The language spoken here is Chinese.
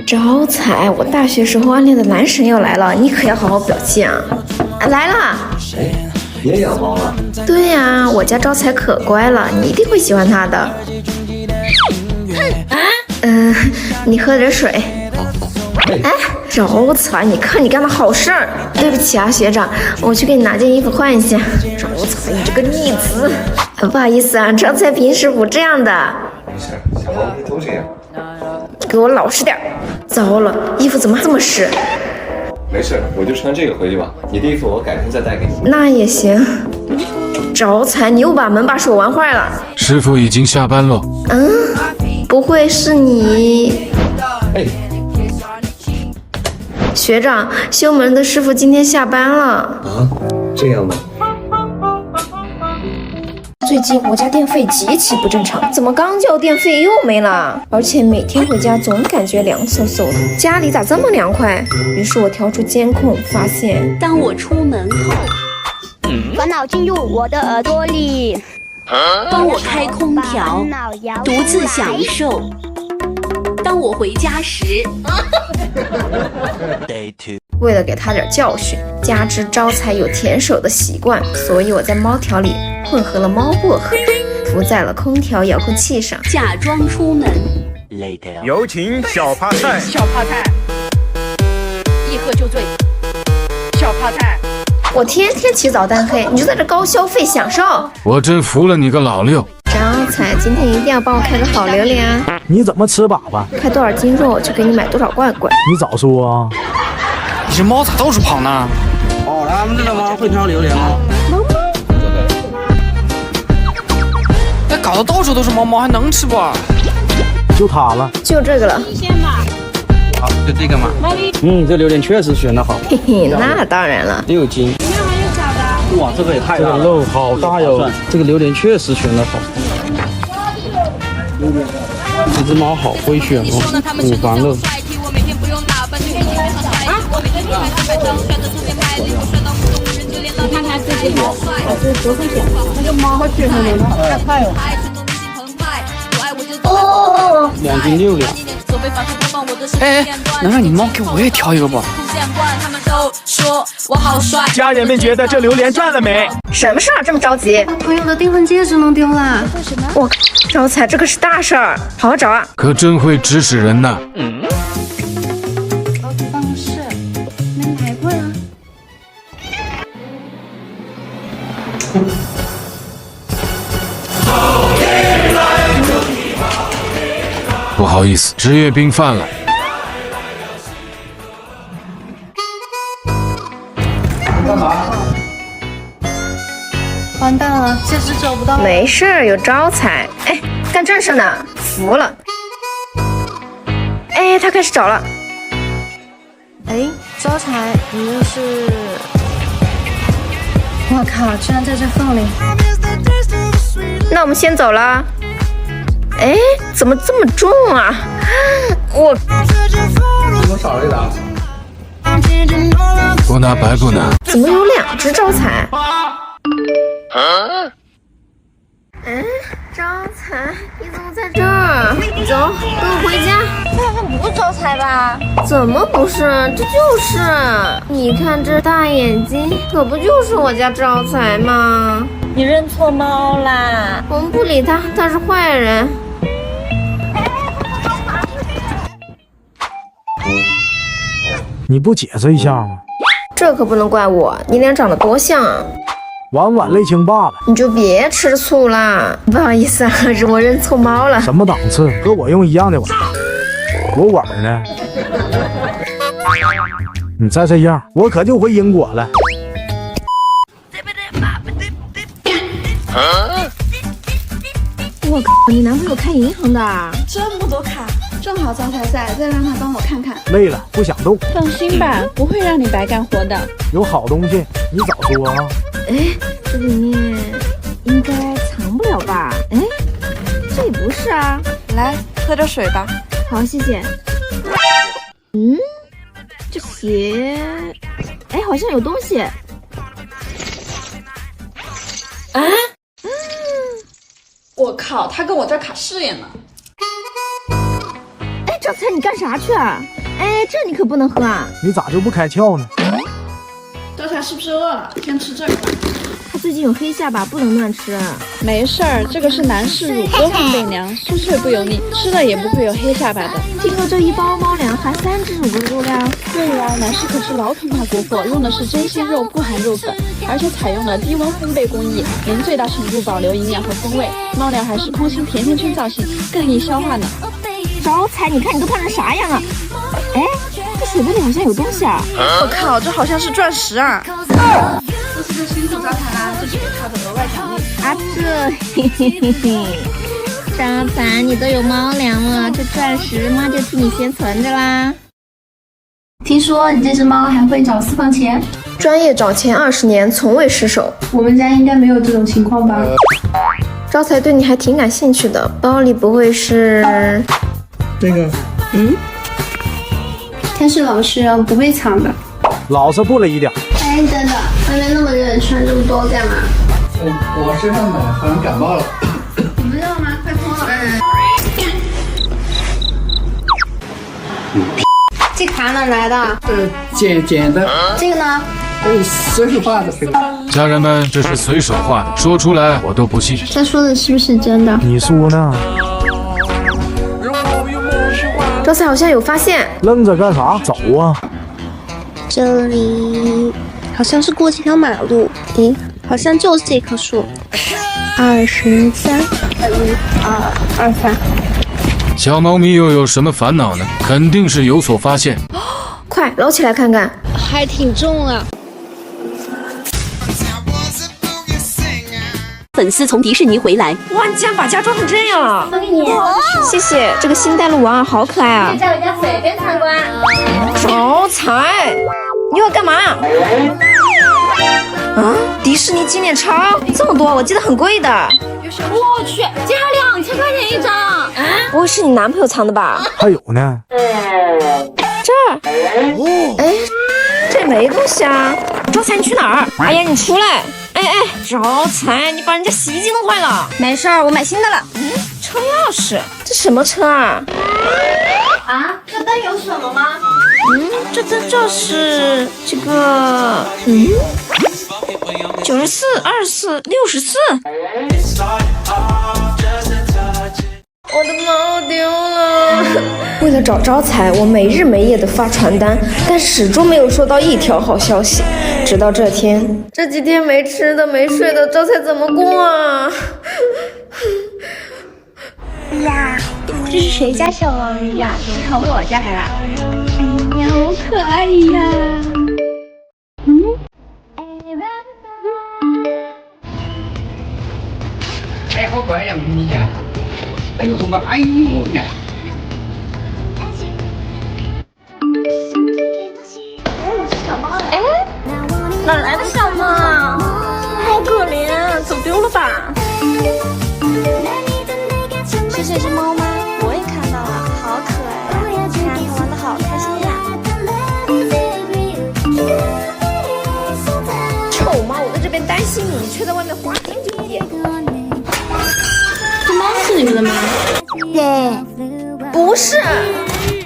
招财，我大学时候暗恋的男神要来了，你可要好好表现啊！来了。哎，也养猫了？对呀，我家招财可乖了，你一定会喜欢他的。你喝点水。哎，招财，你看你干的好事儿。对不起啊，学长，我去给你拿件衣服换一下。招财，你这个逆子。不好意思啊，招财平时不这样的。没事，小猫咪都这样。给我老实点。糟了，衣服怎么这么湿？没事，我就穿这个回去吧。你的衣服我改天再带给你。那也行。招财，你又把门把手玩坏了。师傅已经下班了。不会是你？哎，学长，修门的师傅今天下班了。啊，这样吗？最近我家电费极其不正常，怎么刚交电费又没了？而且每天回家总感觉凉飕飕的，家里咋这么凉快？于是我调出监控，发现当我出门后，烦恼进入我的耳朵里，当我开空调，独自享受。当我回家时，为了给他点教训，加之招财有舔手的习惯，所以我在猫条里混合了猫薄荷，涂在了空调遥控器上，假装出门。有请小趴菜。小趴菜，一喝就醉。小趴菜，我天天起早贪黑，你就在这高消费享受。我真服了你个老六。招财，今天一定要帮我开个好榴莲啊！你怎么吃粑粑？开多少斤肉就给你买多少罐罐。你早说啊！你这猫咋到处跑呢？哦，他们这个猫会挑榴莲吗？那搞得到处都是猫猫，还能吃不？就它了，就这个了。好，就这个嘛。这榴莲确实选的好。嘿嘿，那当然了。 6斤。哇，这个也太大了，这个肉好大哟！这个榴莲确实选的好。这只猫好会选哦，五房肉。你看它自己猫，这是多会选，那个猫好喜欢的，太快了。哦2斤6两。哎，能让你猫给我也挑一个不？家人们觉得这榴莲赚了没？什么事儿这么着急？朋友的订婚戒指弄丢了。我招财，这个是大事儿，好好找啊！可真会指使人呐。办公室没来过呀。不好意思，职业病犯了。干嘛？完蛋了，戒指找不到了。没事儿，有招财。哎，干正事呢，服了。哎，他开始找了。哎，招财，你这是？我靠，居然在这缝里！那我们先走了。哎，怎么这么重啊？我怎么少了一档？不拿白不拿。怎么有2只招财？招财，你怎么在这儿？走，跟我回家。这好像不是招财吧？怎么不是？这就是。你看这大眼睛，可不就是我家招财吗？你认错猫啦！我们不理他，他是坏人。你不解释一下吗？这可不能怪我，你俩长得多像啊！晚晚泪清罢了。你就别吃醋啦。不好意思啊，是我认错猫了。什么档次？和我用一样的碗。我碗呢？你再这样，我可就回英国了。我靠，你男朋友开银行的啊？这么多卡，正好招财赛，再让他帮我看看。累了，不想动。放心吧，不会让你白干活的。有好东西，你早说啊！哎，这里面应该藏不了吧？哎，这也不是啊。来，喝点水吧。好，谢谢。这鞋，哎，好像有东西。啊？我靠，他跟我这儿卡誓言呢。招财，你干啥去啊？哎，这你可不能喝啊！你咋就不开窍呢？招财是不是饿了？先吃这个。他最近有黑下巴，不能乱吃。没事儿，这个是男士乳，多放备粮，酥脆不油腻，吃了也不会有黑下巴的。听说这一包猫粮含3至5个肉量。对呀，男士可是老品牌国货，用的是真心肉，不含肉粉，而且采用了低温烘焙工艺，能最大程度保留营养和风味。猫粮还是空心甜甜圈造型，更易消化呢。招财，你看你都胖成啥样啊？哎，这水杯里好像有东西啊！我靠，这好像是钻石啊！这是个新手招财啦，这是给他的额外奖励。啊，嘿嘿嘿嘿，招财，你都有猫粮了，这钻石妈就替你先存着啦。听说你这只猫还会找私房钱，专业找钱20年，从未失手。我们家应该没有这种情况吧？招财对你还挺感兴趣的，包里不会是……这个，天使老师不会藏的。老实不了一点。哎，等等，外面那么热，穿这么多干嘛？我身上冷，可能感冒了。你不热吗？快脱了。这卡哪来的？捡的。这个呢？随手画的这个。家人们，这是随手画的，说出来我都不信。他说的是不是真的？你说呢？招财好像有发现，愣着干啥？走啊！这里好像是过这条马路，咦，好像就是这棵树。23，1、2、23。小猫咪又有什么烦恼呢？肯定是有所发现。快捞起来看看。还挺重啊。粉丝从迪士尼回来，哇，你竟然把家装成这样了！送给你，谢谢。这个新带路王好可爱啊！在我家随便参观。招财，你要干嘛？啊，迪士尼纪念钞这么多，我记得很贵的。我去，竟然2000块钱一张！啊，不会是你男朋友藏的吧？还有呢。这儿，哎，这没东西啊！招财，你去哪儿？哎呀，你出来！哎，招财，你把人家洗衣机弄坏了。没事儿，我买新的了。车钥匙，这什么车啊？啊，这灯有什么吗？这灯就是这个，94、24、64。我的猫丢了。为了找招财，我没日没夜的发传单，但始终没有收到一条好消息。直到这天，这几天没吃的没睡的，招财怎么过啊？呀，这是谁家小猫咪呀？跑我家来了。哎呀，好可爱呀！哎，好乖呀，咪咪呀！哎呦，什么？哎呦呀！哪来的小猫啊？好可怜，走丢了吧？是这只猫吗？我也看到了，好可爱呀！你看它玩得好开心呀！臭猫，我在这边担心你，你却在外面花天酒地。这猫是你们的吗？对，不是。